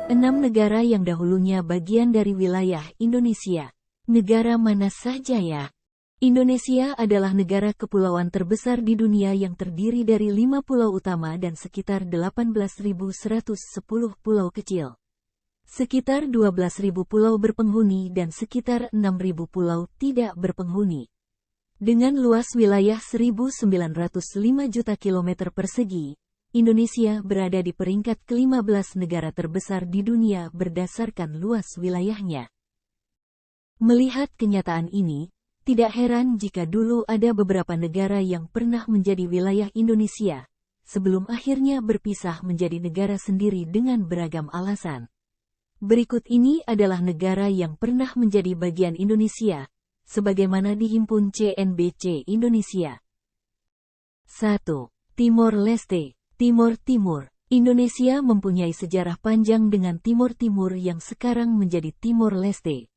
6 negara yang dahulunya bagian dari wilayah Indonesia. Negara mana saja ya? Indonesia adalah negara kepulauan terbesar di dunia yang terdiri dari 5 pulau utama dan sekitar 18.110 pulau kecil. Sekitar 12.000 pulau berpenghuni dan sekitar 6.000 pulau tidak berpenghuni. Dengan luas wilayah 1.905 juta kilometer persegi, Indonesia berada di peringkat ke-15 negara terbesar di dunia berdasarkan luas wilayahnya. Melihat kenyataan ini, tidak heran jika dulu ada beberapa negara yang pernah menjadi wilayah Indonesia, sebelum akhirnya berpisah menjadi negara sendiri dengan beragam alasan. Berikut ini adalah negara yang pernah menjadi bagian Indonesia, sebagaimana dihimpun CNBC Indonesia. 1. Timor Leste. Timor Timur. Indonesia mempunyai sejarah panjang dengan Timor Timur yang sekarang menjadi Timor Leste.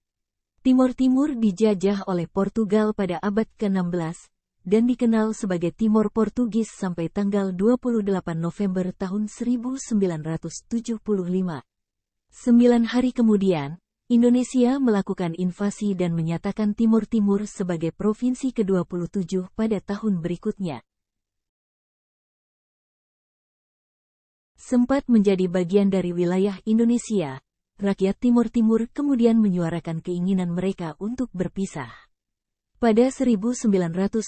Timor Timur dijajah oleh Portugal pada abad ke-16, dan dikenal sebagai Timor Portugis sampai tanggal 28 November tahun 1975. 9 hari kemudian, Indonesia melakukan invasi dan menyatakan Timor Timur sebagai provinsi ke-27 pada tahun berikutnya. Sempat menjadi bagian dari wilayah Indonesia, rakyat Timor Timur kemudian menyuarakan keinginan mereka untuk berpisah. Pada 1999,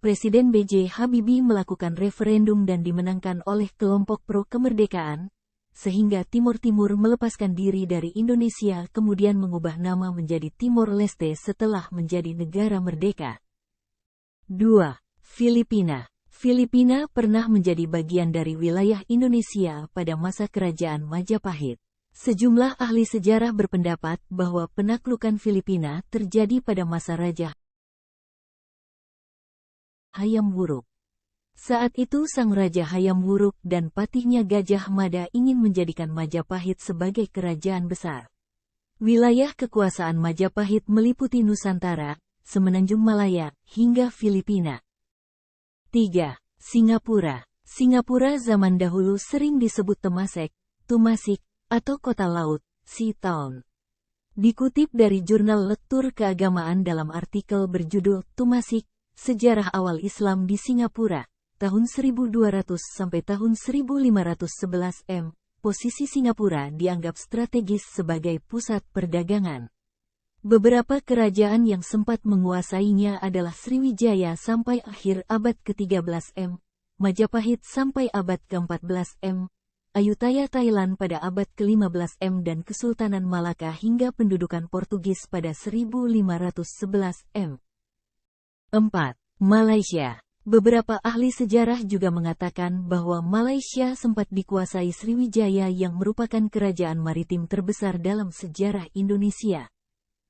Presiden B.J. Habibie melakukan referendum dan dimenangkan oleh kelompok pro-kemerdekaan, sehingga Timor Timur melepaskan diri dari Indonesia kemudian mengubah nama menjadi Timor Leste setelah menjadi negara merdeka. 2. Filipina. Filipina pernah menjadi bagian dari wilayah Indonesia pada masa kerajaan Majapahit. Sejumlah ahli sejarah berpendapat bahwa penaklukan Filipina terjadi pada masa Raja Hayam Wuruk. Saat itu sang Raja Hayam Wuruk dan patihnya Gajah Mada ingin menjadikan Majapahit sebagai kerajaan besar. Wilayah kekuasaan Majapahit meliputi Nusantara, Semenanjung Malaya, hingga Filipina. 3. Singapura. Singapura zaman dahulu sering disebut Temasek, Tumasik, atau Kota Laut, Sea Town. Dikutip dari jurnal Lektur Keagamaan dalam artikel berjudul Tumasik, Sejarah Awal Islam di Singapura, tahun 1200 sampai tahun 1511 m, posisi Singapura dianggap strategis sebagai pusat perdagangan. Beberapa kerajaan yang sempat menguasainya adalah Sriwijaya sampai akhir abad ke-13 m, Majapahit sampai abad ke-14 m, Ayutthaya Thailand pada abad ke-15 m dan Kesultanan Malaka hingga pendudukan Portugis pada 1511 m. 4. Malaysia. Beberapa ahli sejarah juga mengatakan bahwa Malaysia sempat dikuasai Sriwijaya yang merupakan kerajaan maritim terbesar dalam sejarah Indonesia.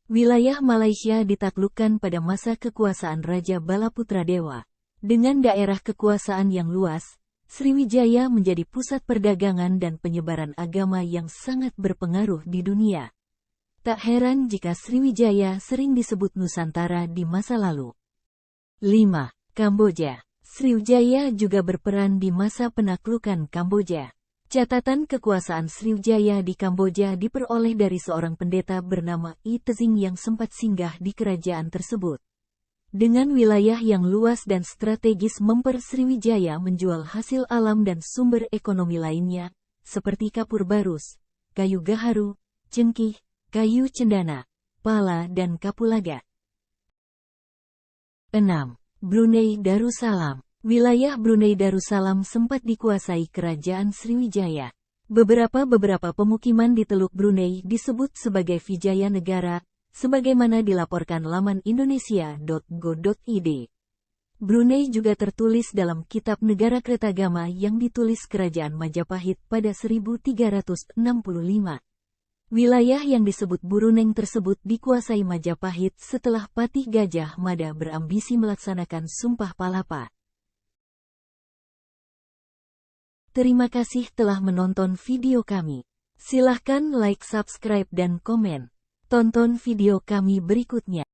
Wilayah Malaysia ditaklukkan pada masa kekuasaan Raja Balaputradewa. Dengan daerah kekuasaan yang luas, Sriwijaya menjadi pusat perdagangan dan penyebaran agama yang sangat berpengaruh di dunia. Tak heran jika Sriwijaya sering disebut Nusantara di masa lalu. 5. Kamboja. Sriwijaya juga berperan di masa penaklukan Kamboja. Catatan kekuasaan Sriwijaya di Kamboja diperoleh dari seorang pendeta bernama I Tezing yang sempat singgah di kerajaan tersebut. Dengan wilayah yang luas dan strategis memper Sriwijaya menjual hasil alam dan sumber ekonomi lainnya, seperti kapur barus, kayu gaharu, cengkih, kayu cendana, pala dan kapulaga. 6. Brunei Darussalam. Wilayah Brunei Darussalam sempat dikuasai kerajaan Sriwijaya. Beberapa pemukiman di Teluk Brunei disebut sebagai Vijaya Negara, sebagaimana dilaporkan laman indonesia.go.id. Brunei juga tertulis dalam Kitab Negara Kertagama yang ditulis Kerajaan Majapahit pada 1365. Wilayah yang disebut Buruneng tersebut dikuasai Majapahit setelah Patih Gajah Mada berambisi melaksanakan Sumpah Palapa. Terima kasih telah menonton video kami. Silahkan like, subscribe, dan komen. Tonton video kami berikutnya.